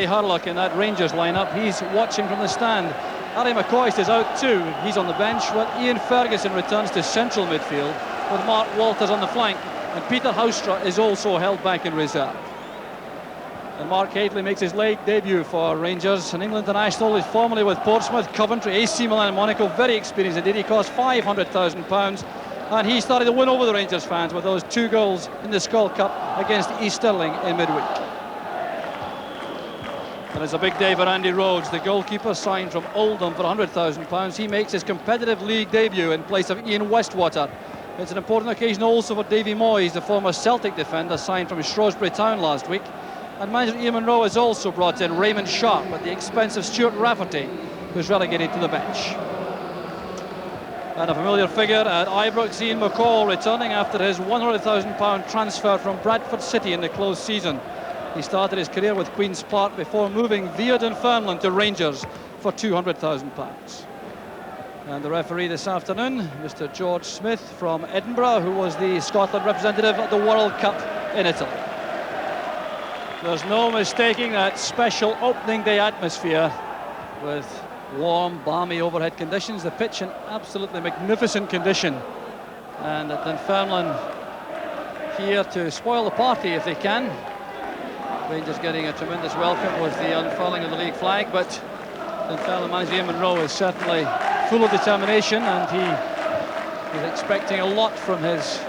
Harlock in that Rangers lineup. He's watching from the stand. Harry McCoist is out too. He's on the bench. Well, Ian Ferguson returns to central midfield with Mark Walters on the flank, and Peter Houstra is also held back in reserve. And Mark Hateley makes his late debut for Rangers, an England international. He's formerly with Portsmouth, Coventry, AC Milan and Monaco. Very experienced indeed. He cost £500,000, and he started to win over the Rangers fans with those 2 goals in the Skull Cup against East Stirling in midweek. And it's a big day for Andy Rhodes, the goalkeeper signed from Oldham for £100,000. He makes his competitive league debut in place of Ian Westwater. It's an important occasion also for Davy Moyes, the former Celtic defender signed from Shrewsbury Town last week. And manager Ian Munro has also brought in Raymond Sharp at the expense of Stuart Rafferty, who's relegated to the bench. And a familiar figure at Ibrox, Ian McCall, returning after his £100,000 transfer from Bradford City in the closed season. He started his career with Queen's Park before moving via Dunfermline to Rangers for £200,000. And the referee this afternoon, Mr. George Smith from Edinburgh, who was the Scotland representative at the World Cup in Italy. There's no mistaking that special opening day atmosphere with warm, balmy overhead conditions. The pitch in absolutely magnificent condition. And at Dunfermline here to spoil the party if they can. Rangers getting a tremendous welcome with the unfurling of the league flag, but Dunfermline manager Ian Munro is certainly full of determination, and he is expecting a lot from his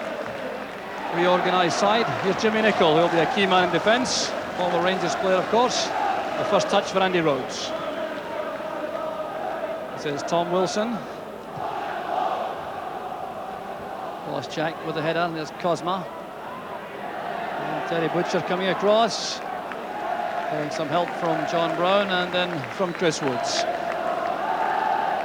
reorganised side. Here's Jimmy Nicholl, who will be a key man in defence. Former Rangers player, of course. The first touch for Andy Rhodes. This is Tom Wilson. Lost Jack with the header, and there's Cosma. And Terry Butcher coming across. Getting some help from John Brown and then from Chris Woods.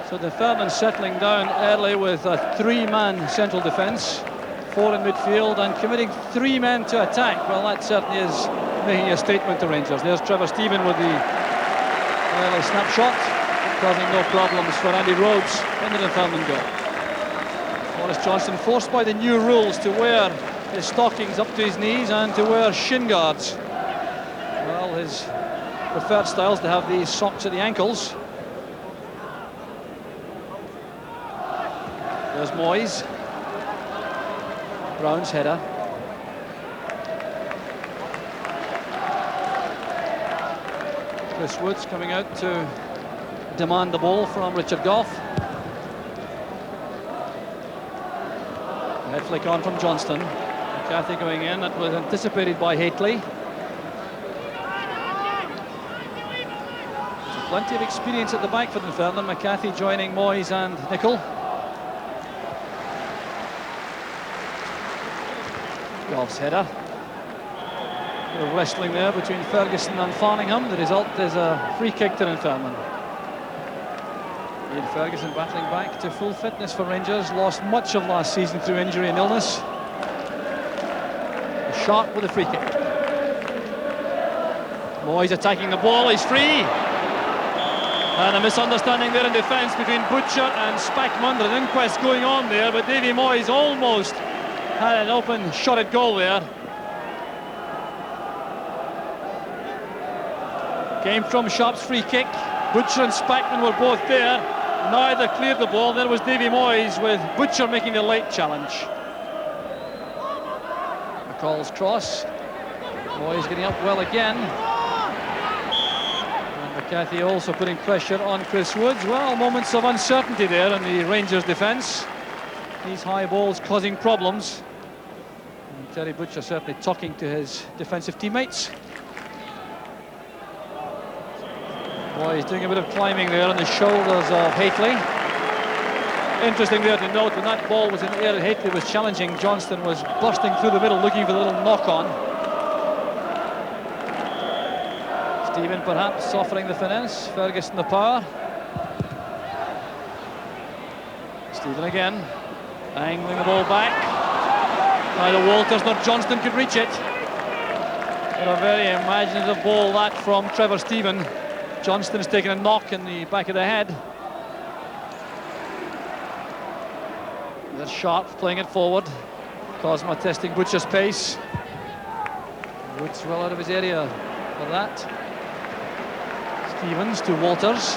So Dunfermline settling down early with a 3-man central defence, 4 in midfield, and committing 3 men to attack. Well, that certainly is making a statement to Rangers. There's Trevor Stephen with the early snapshot, causing no problems for Andy Rhodes in the Dunfermline goal. Maurice Johnston forced by the new rules to wear his stockings up to his knees and to wear shin guards. Well, his preferred style is to have these socks at the ankles. There's Moyes. Brown's header. Chris Woods coming out to demand the ball from Richard Gough. Head flick on from Johnston. McCarthy going in. That was anticipated by Hateley. So plenty of experience at the back for Dunfermline. McCarthy joining Moyes and Nicholl. Gough's header. A bit of wrestling there between Ferguson and Farningham. The result is a free kick to Dunfermline. Ian Ferguson battling back to full fitness for Rangers. Lost much of last season through injury and illness. Sharp with a free kick. Moyes attacking the ball. He's free. And a misunderstanding there in defence between Butcher and Spackman. There's an inquest going on there, but Davy Moyes almost had an open shot at goal there. Came from Sharp's free kick. Butcher and Spackman were both there. Neither cleared the ball. There was Davy Moyes with Butcher making the late challenge. McCall's cross. Moyes getting up well again. And McCarthy also putting pressure on Chris Woods. Well, moments of uncertainty there in the Rangers defence. These high balls causing problems. And Terry Butcher certainly talking to his defensive teammates. Moyes doing a bit of climbing there on the shoulders of Hateley. Interesting there to note, when that ball was in the air, Hateley was challenging. Johnston was bursting through the middle looking for the little knock-on. Stephen perhaps offering the finesse, Ferguson the power. Stephen again, angling the ball back. Neither Walters nor Johnston could reach it. But a very imaginative ball that from Trevor Stephen. Johnston's taken a knock in the back of the head. There's Sharp playing it forward. Cosma testing Butcher's pace. Woods well out of his area for that. Stevens to Walters.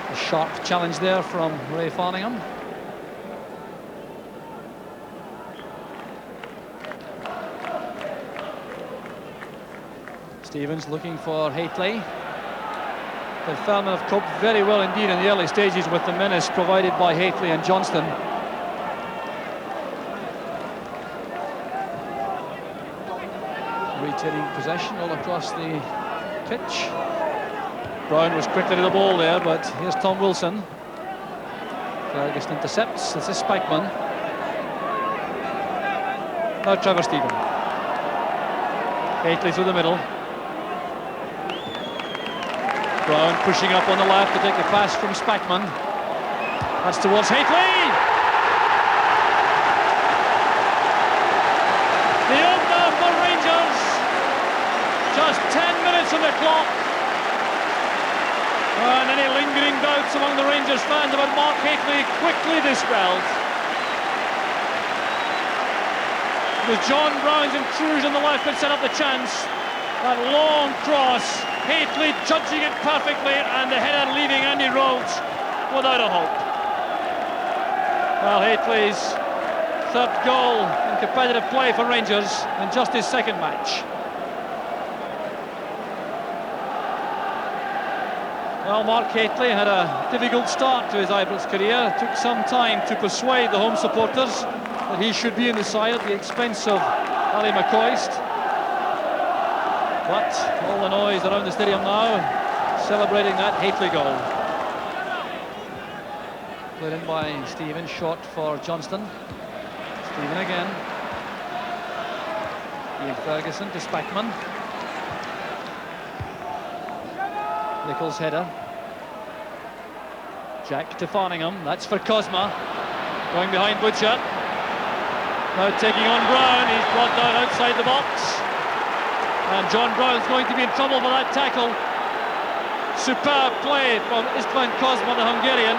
A sharp challenge there from Ray Farningham. Stevens looking for Haitley. Dunfermline have coped very well indeed in the early stages with the menace provided by Haitley and Johnston. Retaining possession all across the pitch. Brown was quickly to the ball there, but here's Tom Wilson. Ferguson intercepts. This is Spackman. Now Trevor Stephen. Haitley through the middle. Brown pushing up on the left to take the pass from Spackman. That's towards Haitley. The opener for Rangers. Just 10 minutes on the clock. And any lingering doubts among the Rangers fans about Mark Haitley quickly dispelled. With John Brown's intrusion on the left that set up the chance. That long cross. Haitley judging it perfectly, and the header leaving Andy Rhodes without a hope. Well, Haitley's third goal in competitive play for Rangers in just his second match. Well, Mark Haitley had a difficult start to his Ibrox career. It took some time to persuade the home supporters that he should be in the side at the expense of Ali McCoist. But all the noise around the stadium now, celebrating that Haitley goal. Played in by Stephen, shot for Johnston. Stephen again. Ian Ferguson to Spackman. Nichols' header. Jack to Farningham, that's for Cosma. Going behind Butcher. Now taking on Brown, he's brought down outside the box. And John Brown's going to be in trouble for that tackle. Superb play from Istvan Cosma, the Hungarian.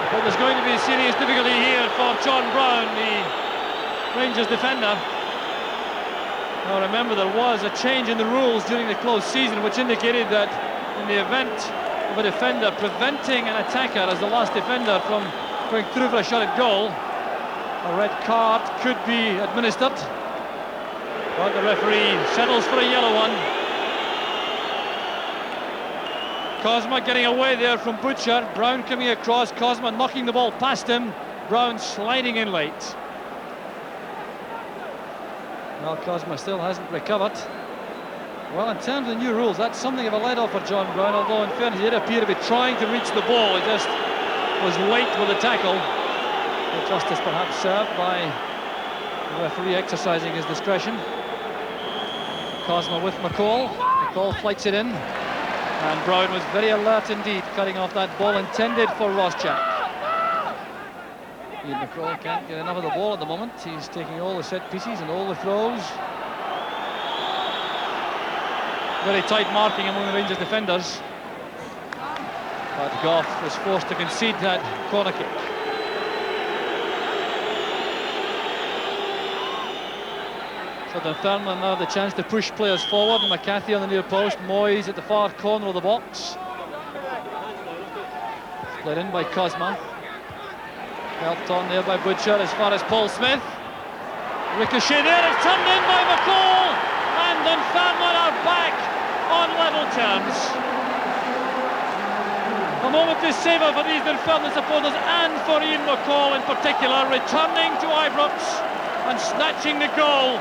But there's going to be serious difficulty here for John Brown, the Rangers defender. Now remember, there was a change in the rules during the close season, which indicated that in the event of a defender preventing an attacker as the last defender from going through for a shot at goal, a red card could be administered. But the referee settles for a yellow one. Cosma getting away there from Butcher. Brown coming across, Cosma knocking the ball past him. Brown sliding in late. Well, Cosma still hasn't recovered. Well, in terms of the new rules, that's something of a let-off for John Brown, although in fairness he did appear to be trying to reach the ball. He just was late with the tackle. The justice perhaps served by the referee exercising his discretion. Cosma with McCall. McCall flights it in. And Brown was very alert indeed, cutting off that ball intended for Rossjack. Ian McCall can't get enough of the ball at the moment. He's taking all the set pieces and all the throws. Very tight marking among the Rangers defenders. But Gough was forced to concede that corner kick. So Dunfermline now have the chance to push players forward. McCarthy on the near post, Moyes at the far corner of the box. Played in by Cosma. Helped on there by Butcher as far as Paul Smith. Ricochet there, it's turned in by McCall, and Dunfermline are back on level terms. A moment to savour for these Dunfermline supporters and for Ian McCall in particular, returning to Ibrox and snatching the goal,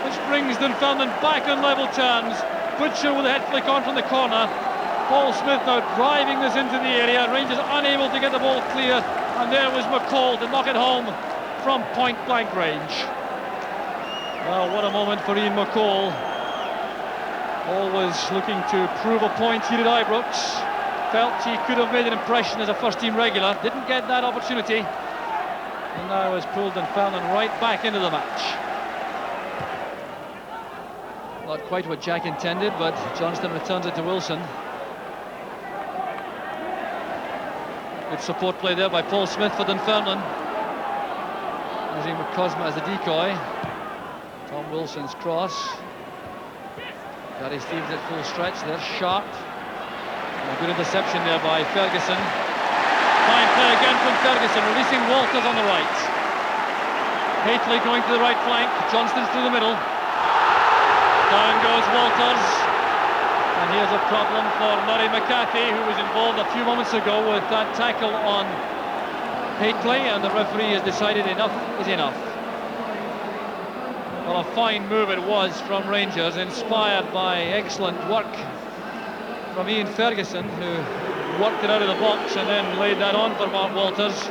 which brings Dunfermline back on level terms. Butcher with a head flick on from the corner. Paul Smith now driving this into the area. Rangers unable to get the ball clear, and there was McCall to knock it home from point-blank range. Well, what a moment for Ian McCall. Always looking to prove a point here at Ibrox. Felt he could have made an impression as a first-team regular. Didn't get that opportunity. And now has pulled Dunfermline right back into the match. Not quite what Jack intended, but Johnston returns it to Wilson. Good support play there by Paul Smith for Dunfermline. Using Cosma as a decoy. Tom Wilson's cross. Gary Stevens at full stretch, they're sharp. And a good interception there by Ferguson. Fine play again from Ferguson, releasing Walters on the right. Haitley going to the right flank, Johnston's through the middle. Down goes Walters. And here's a problem for Murray McCarthy, who was involved a few moments ago with that tackle on Haitley, and the referee has decided enough is enough. Well, a fine move it was from Rangers, inspired by excellent work from Ian Ferguson, who worked it out of the box and then laid that on for Mark Walters.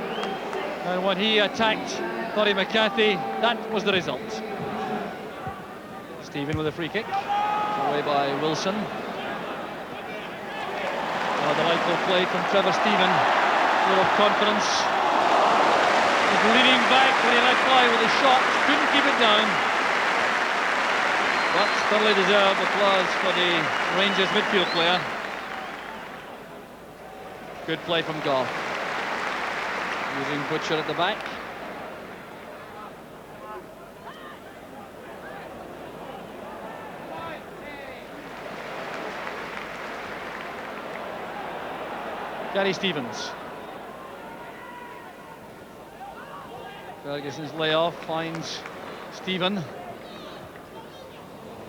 And when he attacked Murray McCarthy, that was the result. Stephen with a free kick, away by Wilson. A delightful play from Trevor Stephen, full of confidence. He's leaning back when he let fly with a shot, couldn't keep it down. But thoroughly deserved applause for the Rangers midfield player. Good play from Goff. Using Butcher at the back. Gary Stevens. Ferguson's layoff finds Stephen.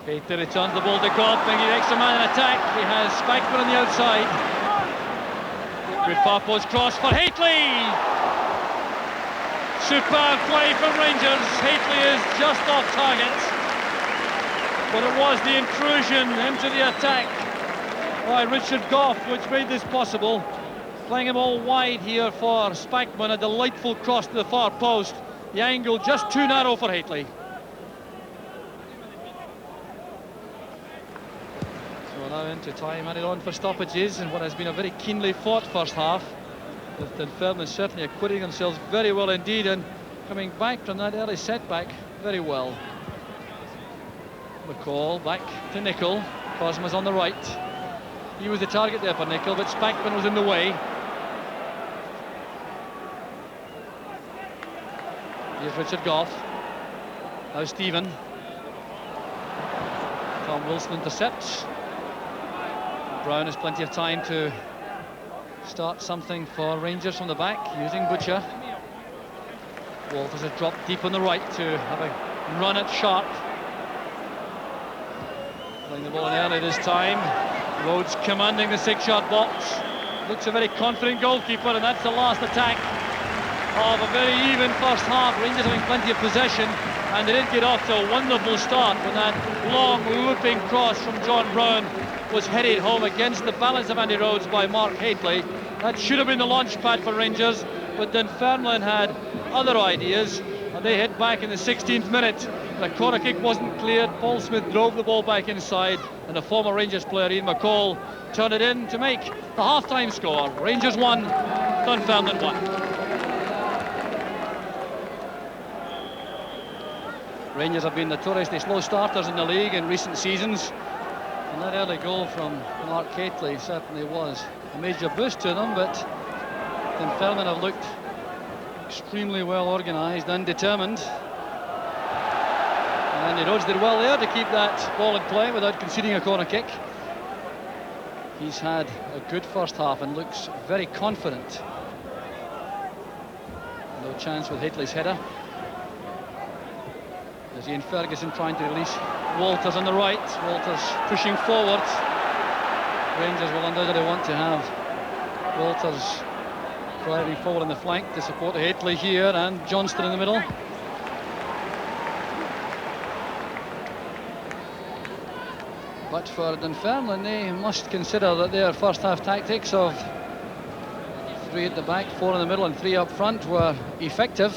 Peter returns the ball to Goff, making an extra man in attack. He has Spackman on the outside. Good far post cross for Haitley. Superb play from Rangers. Haitley is just off target. But it was the intrusion into the attack by Richard Goff which made this possible. Playing him all wide here for Spackman, a delightful cross to the far post. The angle just too narrow for Haitley. So now into time added on for stoppages in what has been a very keenly fought first half, with Dunfermline certainly acquitting themselves very well indeed and coming back from that early setback very well. McCall back to Nicol. Cosma's on the right. He was the target there for Nicol, but Spackman was in the way. Here's Richard Goff. Now Stephen. Tom Wilson intercepts. Brown has plenty of time to start something for Rangers from the back, using Butcher. Walters has dropped deep on the right to have a run at Sharp. Playing the ball in early this time. Rhodes commanding the 6-yard box. Looks a very confident goalkeeper, and that's the last attack of a very even first half. Rangers having plenty of possession, and they did get off to a wonderful start when that long looping cross from John Brown was headed home against the balance of Andy Rhodes by Mark Haitley. That should have been the launch pad for Rangers, but Dunfermline had other ideas, and they hit back in the 16th minute. The corner kick wasn't cleared. Paul Smith drove the ball back inside, and the former Rangers player Ian McCall turned it in to make the half-time score. Rangers 1, Dunfermline 1. Rangers have been notoriously slow starters in the league in recent seasons, and that early goal from Mark Haitley certainly was a major boost to them, but Dunfermline have looked extremely well organised and determined. And Andy Rhodes did well there to keep that ball in play without conceding a corner kick. He's had a good first half and looks very confident. No chance with Haitley's header. There's Ian Ferguson trying to release Walters on the right. Walters pushing forward. Rangers will undoubtedly want to have Walters driving forward on the flank to support Haitley here, and Johnston in the middle. But for Dunfermline, they must consider that their first half tactics of 3 at the back, 4 in the middle and 3 up front were effective.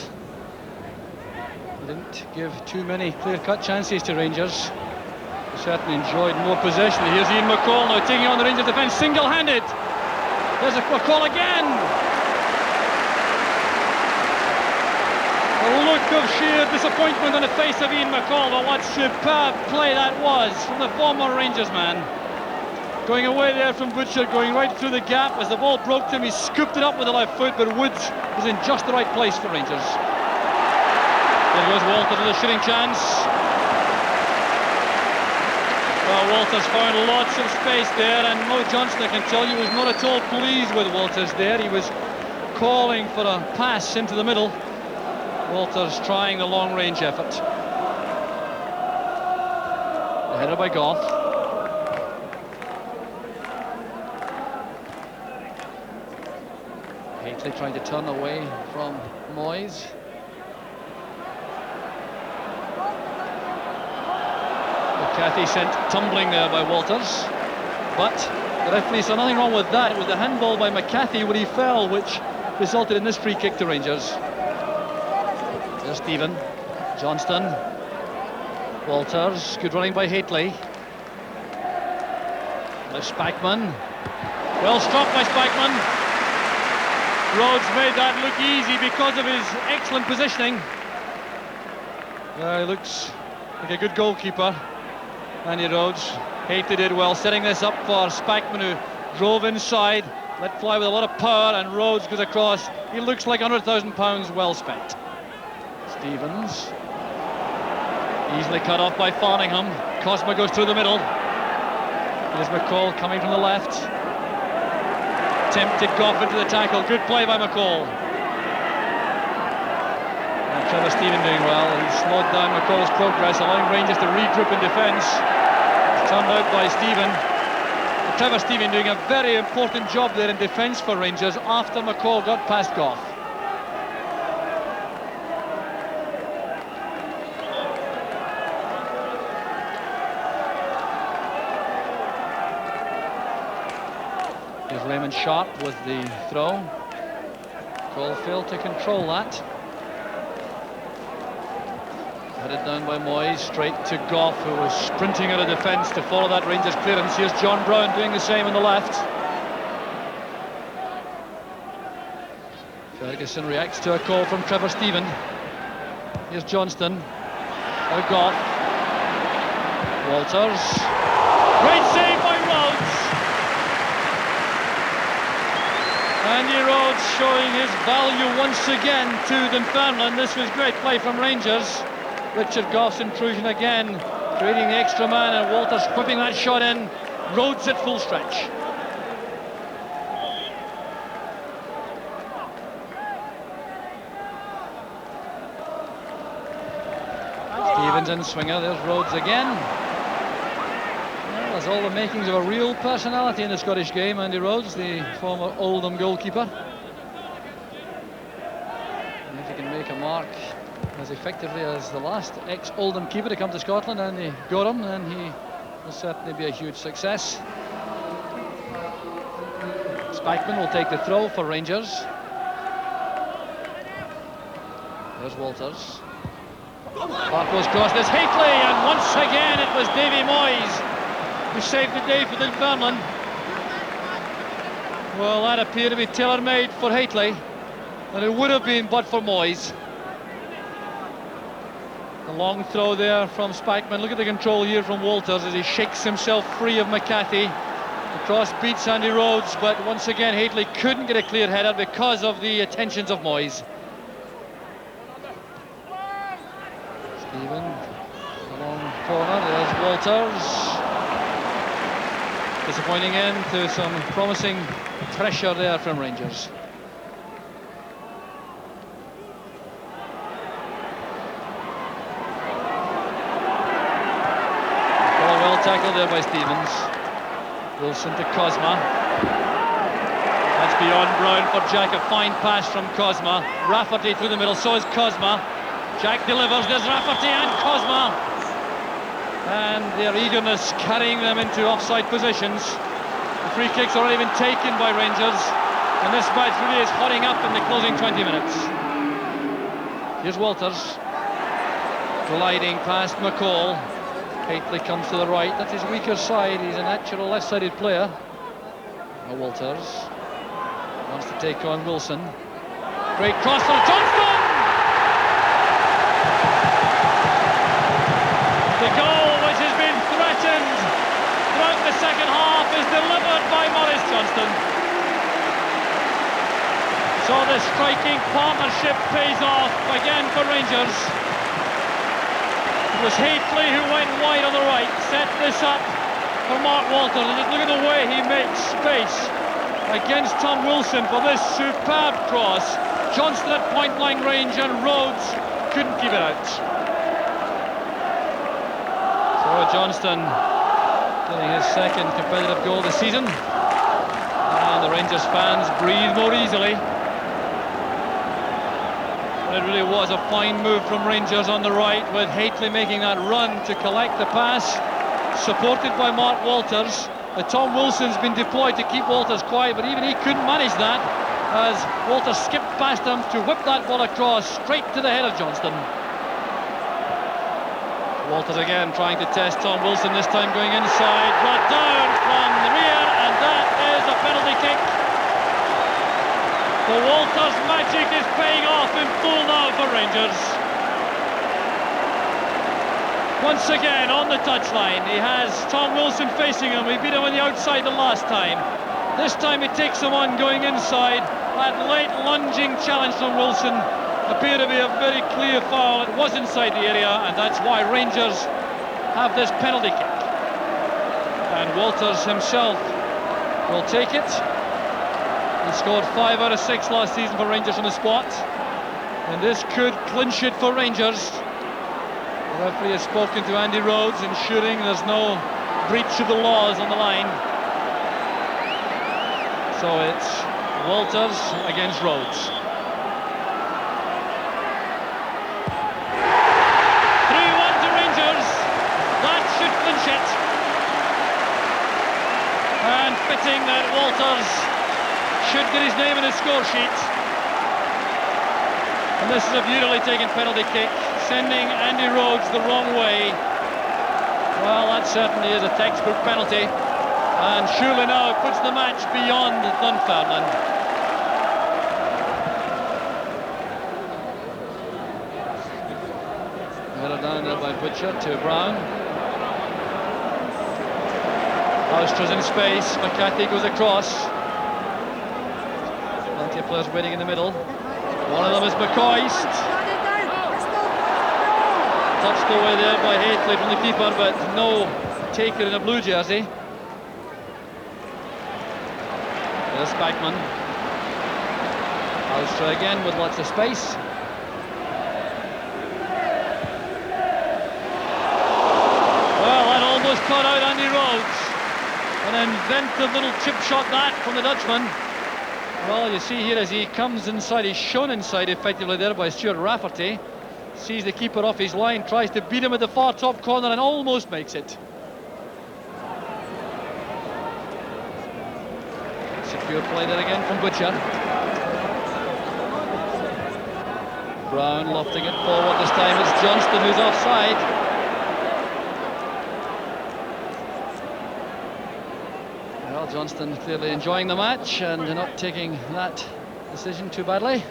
They didn't give too many clear-cut chances to Rangers. They certainly enjoyed more possession. Here's Ian McCall now taking on the Rangers defence single-handed. There's a McCall again. A look of sheer disappointment on the face of Ian McCall, but what superb play that was from the former Rangers man. Going away there from Butcher, going right through the gap. As the ball broke to him, he scooped it up with the left foot, but Woods was in just the right place for Rangers. There goes Walters with a shooting chance. Well, Walters found lots of space there, and Mo Johnston, I can tell you, was not at all pleased with Walters there. He was calling for a pass into the middle. Walters trying the long-range effort. Headed by Goff. Haitley trying to turn away from Moyes. McCarthy sent tumbling there by Walters, but the referee saw nothing wrong with that. It was the handball by McCarthy where he fell, which resulted in this free kick to Rangers. There's Stephen, Johnston, Walters, good running by Haitley. There's Spackman, well struck by Spackman. Rhodes made that look easy because of his excellent positioning. He looks like a good goalkeeper, Andy Rhodes. Haitley did well setting this up for Spackman, who drove inside, let fly with a lot of power, and Rhodes goes across. He looks like £100,000 well spent. Stevens, easily cut off by Farningham. Cosma goes through the middle. There's McCall coming from the left. Tempted Goff into the tackle. Good play by McCall. And Trevor Stephen doing well. He slowed down McCall's progress, allowing Rangers to regroup in defence. Turned out by Stephen. And Trevor Stephen doing a very important job there in defence for Rangers after McCall got past Goff. Here's Raymond Sharp with the throw. Cole failed to control that. Headed down by Moyes, straight to Goff, who was sprinting out of defence to follow that Rangers clearance. Here's John Brown doing the same on the left. Ferguson reacts to a call from Trevor Stephen. Here's Johnston. Now Goff. Walters. Great save by Rhodes. Andy Rhodes showing his value once again to Dunfermline. This was great play from Rangers. Richard Goff's intrusion again, creating the extra man, and Walters whipping that shot in. Rhodes at full stretch. Stevens in swinger, there's Rhodes again. Well, there's all the makings of a real personality in the Scottish game, Andy Rhodes, the former Oldham goalkeeper. And if he can make a mark as effectively as the last ex-Oldham keeper to come to Scotland, and they got him, then he will certainly be a huge success. Spackman will take the throw for Rangers. There's Walters. Barco's cross, there's Haitley, and once again it was Davy Moyes who saved the day for Dunfermline. Well, that appeared to be tailor-made for Haitley, and it would have been but for Moyes. A long throw there from Spackman. Look at the control here from Walters as he shakes himself free of McCarthy. The cross beats Andy Rhodes, but once again Haitley couldn't get a clear header because of the attentions of Moyes. Stephen, the long corner, there's Walters. Disappointing end to some promising pressure there from Rangers. Tackled there by Stevens. Wilson to Cosma. That's beyond Brown for Jack. A fine pass from Cosma. Rafferty through the middle, so is Cosma. Jack delivers, there's Rafferty and Cosma. And their eagerness carrying them into offside positions. The free kick's already been taken by Rangers, and this match really is hotting up in the closing 20 minutes. Here's Walters. Gliding past McCall. Haitley comes to the right, that's his weaker side, he's a natural left-sided player. Now Walters wants to take on Wilson. Great cross for Johnston! The goal, which has been threatened throughout the second half, is delivered by Maurice Johnston. So the striking partnership pays off again for Rangers. It was Haitley who went wide on the right, set this up for Mark Walters, and just look at the way he makes space against Tom Wilson for this superb cross. Johnston at point-blank range, and Rhodes couldn't keep it out. So Johnston getting his second competitive goal this season, and the Rangers fans breathe more easily. But it really was a fine move from Rangers on the right, with Haitley making that run to collect the pass, supported by Mark Walters. Tom Wilson's been deployed to keep Walters quiet, but even he couldn't manage that, as Walters skipped past him to whip that ball across straight to the head of Johnston. Walters again trying to test Tom Wilson, this time going inside, brought down from the rear, and that is a penalty kick. The Walters magic is paying off in full now for Rangers. Once again on the touchline, he has Tom Wilson facing him. He beat him on the outside the last time. This time he takes him on going inside. That late lunging challenge from Wilson appeared to be a very clear foul. It was inside the area, and that's why Rangers have this penalty kick. And Walters himself will take it. He scored 5 out of 6 last season for Rangers on the spot, and this could clinch it for Rangers. The referee has spoken to Andy Rhodes, ensuring there's no breach of the laws on the line. So it's Walters against Rhodes. 3-1 to Rangers. That should clinch it. And fitting that Walters should get his name in the score sheet. And this is a beautifully taken penalty kick, sending Andy Rhodes the wrong way. Well, that certainly is a textbook penalty, and surely now it puts the match beyond Dunfermline. Headed down there by Butcher to Brown. Houstra's in space, McCarthy goes across. Plenty of players waiting in the middle. One of them is McCoist. Touched away there by Haitley from the keeper, but no taker in a blue jersey. There's Backman. Houstra again with lots of space. Well, that almost caught out Andy Rhodes. An inventive little chip shot that from the Dutchman. Well, you see here as he comes inside, he's shown inside effectively there by Stuart Rafferty. Sees the keeper off his line, tries to beat him at the far top corner and almost makes it. Secure play there again from Butcher. Brown lofting it forward, this time it's Johnston who's offside. Well, Johnston clearly enjoying the match and not taking that decision too badly.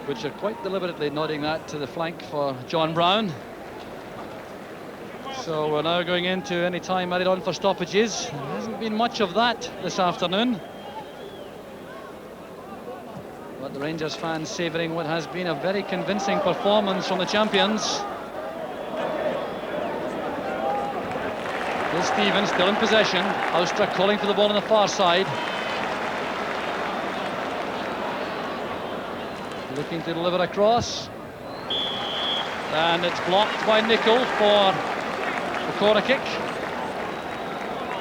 Butcher quite deliberately nodding that to the flank for John Brown. So we're now going into any time added on for stoppages. There hasn't been much of that this afternoon, but the Rangers fans savouring what has been a very convincing performance from the champions. Will Stevens still in possession. Houstra calling for the ball on the far side. Looking to deliver across, and it's blocked by Nicol for the corner kick.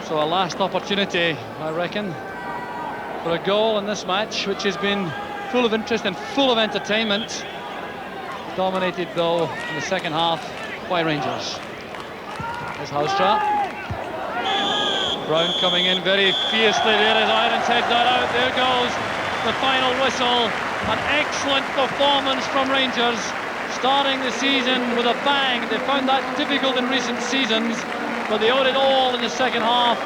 So a last opportunity, I reckon, for a goal in this match, which has been full of interest and full of entertainment. Dominated though in the second half by Rangers. There's Houstra. Brown coming in very fiercely there as Irons heads that out. There goes the final whistle. An excellent performance from Rangers, starting the season with a bang. They found that difficult in recent seasons, but they owed it all in the second half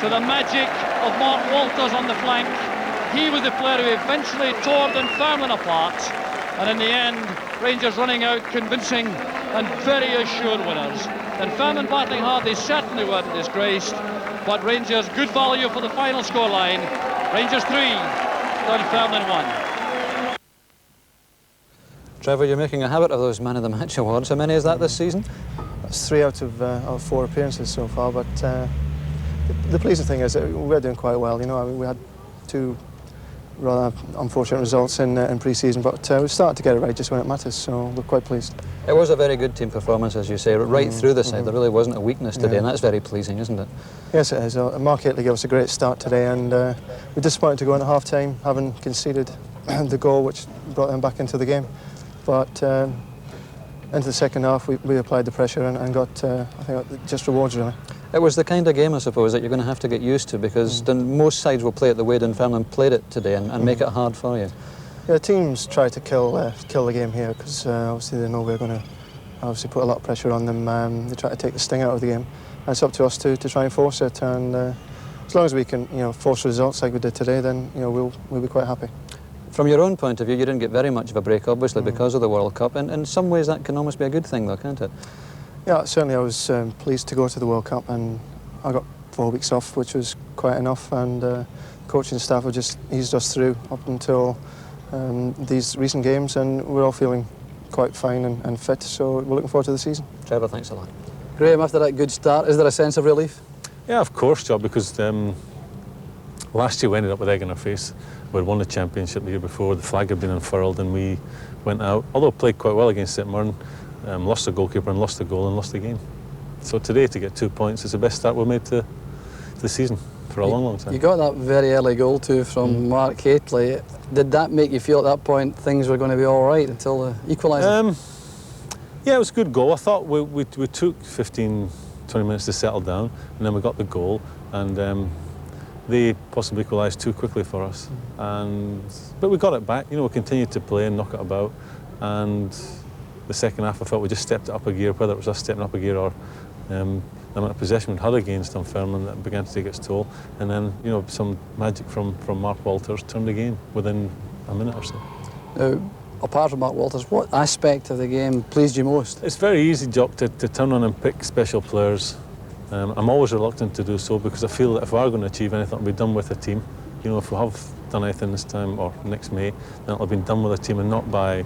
to the magic of Mark Walters on the flank. He was the player who eventually tore Dunfermline apart, and in the end, Rangers running out convincing and very assured winners. Dunfermline battling hard, they certainly weren't disgraced, but Rangers good value for the final scoreline. Rangers 3, Dunfermline 1. Trevor, you're making a habit of those Man of the Match awards. How many is that this season? That's 3 out of 4 appearances so far, but the pleasing thing is that we're doing quite well. You know, I mean, we had 2 rather unfortunate results in pre-season, but we started to get it right just when it matters, so we're quite pleased. It was a very good team performance, as you say, right through the side. There really wasn't a weakness today, and that's very pleasing, isn't it? Yes, it is. Mark Haitley gave us a great start today, and we're disappointed to go into half-time having conceded the goal which brought them back into the game. But into the second half, we applied the pressure and got, I think, just rewards, really. It was the kind of game, I suppose, that you're going to have to get used to, because most sides will play it the way Dunfermline played it today and make it hard for you. Yeah, teams try to kill the game here, because obviously they know we're going to obviously put a lot of pressure on them. They try to take the sting out of the game, and it's up to us to try and force it. And as long as we can, force results like we did today, then we'll be quite happy. From your own point of view, you didn't get very much of a break, obviously, because of the World Cup, and in some ways that can almost be a good thing, though, can't it? Yeah, certainly I was pleased to go to the World Cup, and I got 4 weeks off, which was quite enough, and coaching staff have just eased us through up until these recent games, and we're all feeling quite fine and fit, so we're looking forward to the season. Trevor, thanks a lot. Graham, after that good start, is there a sense of relief? Yeah, of course, Joe, because last year we ended up with egg in our face. We'd won the championship the year before, the flag had been unfurled, and we went out, although played quite well against St Mirren, lost the goalkeeper and lost the goal and lost the game. So today to get 2 points is the best start we've made to the season for a long time. You got that very early goal too from Mark Haitley. Did that make you feel at that point things were going to be all right until the equaliser? Yeah, it was a good goal. I thought we took 15, 20 minutes to settle down, and then we got the goal, and they possibly equalised too quickly for us. But we got it back. We continued to play and knock it about, and the second half I felt we just stepped it up a gear, whether it was us stepping up a gear or the amount of possession we'd had against Dunfermline that began to take its toll. And then, some magic from Mark Walters turned the game within a minute or so. Now, apart from Mark Walters, what aspect of the game pleased you most? It's very easy, Jock, to turn on and pick special players. I'm always reluctant to do so, because I feel that if we are going to achieve anything, it'll be done with a team. If we have done anything this time or next May, then it'll have been done with a team and not by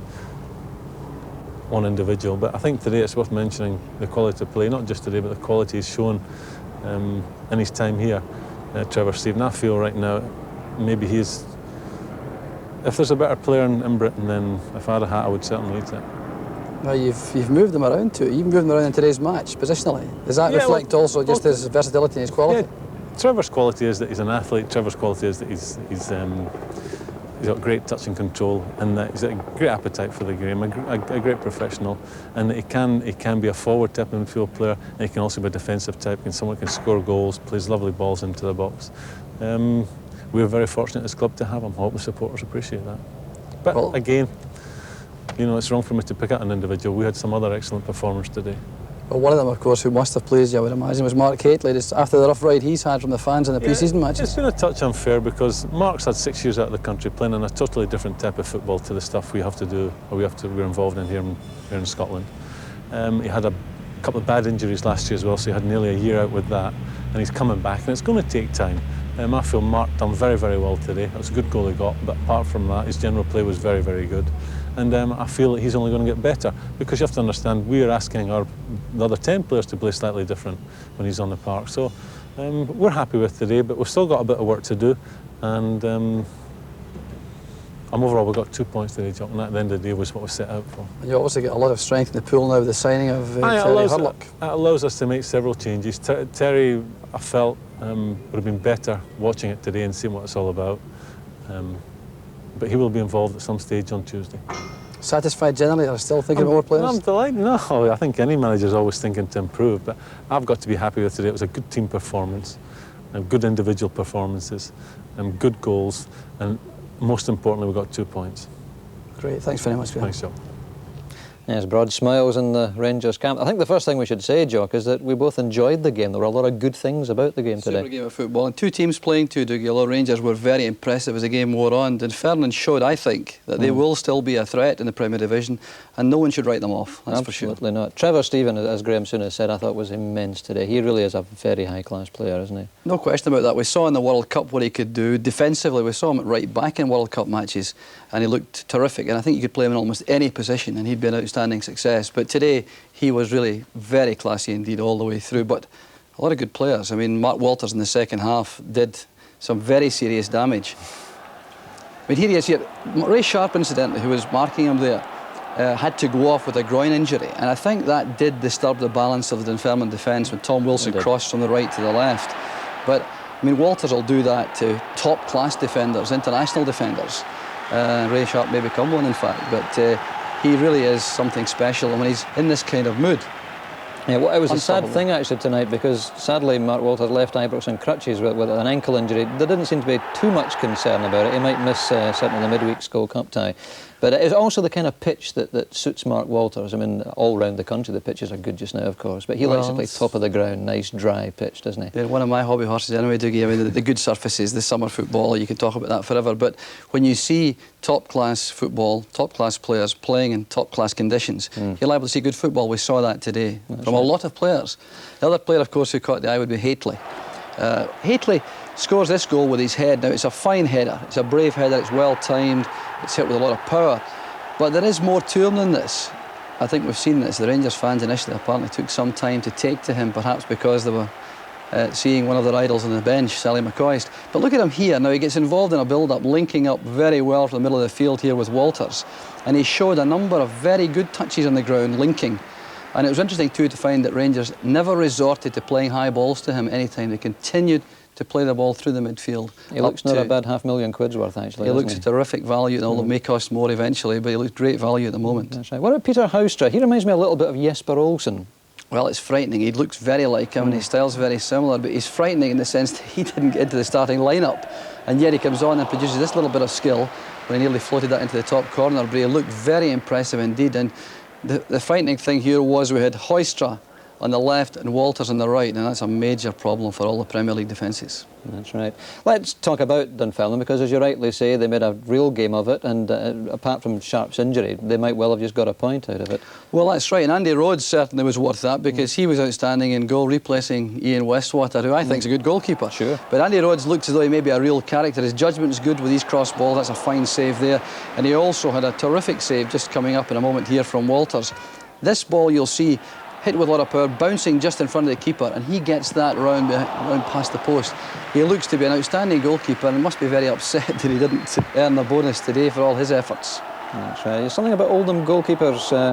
one individual. But I think today it's worth mentioning the quality of play, not just today, but the quality he's shown in his time here, Trevor Stephen. I feel right now, maybe he's, if there's a better player in Britain, then if I had a hat, I would certainly eat it. Now you've moved him around too. You've moved him around in today's match positionally. Does that reflect also just his versatility and his quality? Yeah, Trevor's quality is that he's an athlete. Trevor's quality is that he's got great touch and control, and that he's got a great appetite for the game, a great professional, and that he can be a forward type of midfield player, and he can also be a defensive type, and someone can score goals, plays lovely balls into the box. We're very fortunate as a club to have him. I hope the supporters appreciate that. But again, it's wrong for me to pick out an individual. We had some other excellent performers today. Well, one of them, of course, who must have pleased you, I would imagine, was Mark Haitley, just after the rough ride he's had from the fans in the pre-season matches. It's been a touch unfair, because Mark's had 6 years out of the country playing in a totally different type of football to the stuff we have to do, or we're involved in here in Scotland. He had a couple of bad injuries last year as well, so he had nearly a year out with that, and he's coming back, and it's going to take time. I feel Mark done very, very well today. It was a good goal he got, but apart from that, his general play was very, very good. And I feel that he's only going to get better, because you have to understand, we are asking the other 10 players to play slightly different when he's on the park. So we're happy with today, but we've still got a bit of work to do. And overall, we got 2 points today, Jock, and that at the end of the day was what we set out for. And you obviously get a lot of strength in the pool now with the signing of Terry Hurlock. It allows us to make several changes. Terry, I felt, would have been better watching it today and seeing what it's all about. But he will be involved at some stage on Tuesday. Satisfied generally, or still thinking about more players? I'm delighted. No, I think any manager's always thinking to improve, but I've got to be happy with today. It was a good team performance, and good individual performances, and good goals, and most importantly, we got 2 points. Great, thanks very much, Graham. Thanks, Joe. Yes, broad smiles in the Rangers camp. I think the first thing we should say, Jock, is that we both enjoyed the game. There were a lot of good things about the game today. Super game of football, and two teams playing too, Dougie. Although Rangers were very impressive as the game wore on. Dunfermline showed, I think, that they will still be a threat in the Premier Division, and no one should write them off, that's for sure. Absolutely not. Trevor Stephen, as Graham Souness said, I thought was immense today. He really is a very high-class player, isn't he? No question about that. We saw in the World Cup what he could do. Defensively, we saw him at right back in World Cup matches, and he looked terrific. And I think you could play him in almost any position, and he'd be an outstanding success. But today, he was really very classy indeed all the way through. But a lot of good players. I mean, Mark Walters in the second half did some very serious damage. I mean, here he is here. Ray Sharp, incidentally, who was marking him there, had to go off with a groin injury. And I think that did disturb the balance of the Dunfermline defence when Tom Wilson crossed from the right to the left. But, I mean, Walters will do that to top-class defenders, international defenders. Ray Sharp may become one, in fact. But he really is something special, and when he's in this kind of mood. Yeah, well, it was a sad thing actually tonight, because sadly Mark Walters left Ibrox on crutches with an ankle injury. There didn't seem to be too much concern about it. He might miss certainly the midweek School Cup tie. But it's also the kind of pitch that suits Mark Walters. I mean, all round the country the pitches are good just now, of course, but he likes to play top of the ground, nice dry pitch, doesn't he? They're one of my hobby horses anyway, Dougie. I mean, the good surfaces, the summer football, you can talk about that forever, but when you see top-class football, top-class players playing in top-class conditions, you're liable to see good football. We saw that today from a lot of players. The other player, of course, who caught the eye would be Haitley. Haitley scores this goal with his head. Now, it's a fine header, it's a brave header, it's well-timed, it's hit with a lot of power, but there is more to him than this. I think we've seen this. The Rangers fans initially apparently took some time to take to him, perhaps because they were seeing one of their idols on the bench, Sally McCoist. But look at him here. Now he gets involved in a build-up, linking up very well from the middle of the field here with Walters, and he showed a number of very good touches on the ground, linking. And it was interesting too to find that Rangers never resorted to playing high balls to him anytime. They continued to play the ball through the midfield. He looks not a bad £500,000 worth, actually. He looks a terrific value, and although it may cost more eventually, but he looks great value at the moment. That's right. What about Peter Houstra? He reminds me a little bit of Jesper Olsen. Well, it's frightening. He looks very like him, and his style's very similar, but he's frightening in the sense that he didn't get into the starting lineup, and yet he comes on and produces this little bit of skill when he nearly floated that into the top corner. But he looked very impressive indeed, and the frightening thing here was we had Hoistra on the left and Walters on the right, and that's a major problem for all the Premier League defences. That's right. Let's talk about Dunfermline, because as you rightly say, they made a real game of it, and apart from Sharp's injury, they might well have just got a point out of it. Well, that's right, and Andy Rhodes certainly was worth that, because he was outstanding in goal, replacing Ian Westwater, who I think is a good goalkeeper. Sure. But Andy Rhodes looks as though he may be a real character. His judgment is good with his cross ball. That's a fine save there, and he also had a terrific save just coming up in a moment here from Walters. This ball, you'll see, hit with a lot of power, bouncing just in front of the keeper, and he gets that round past the post. He looks to be an outstanding goalkeeper and must be very upset that he didn't earn a bonus today for all his efforts. That's right. There's something about Oldham goalkeepers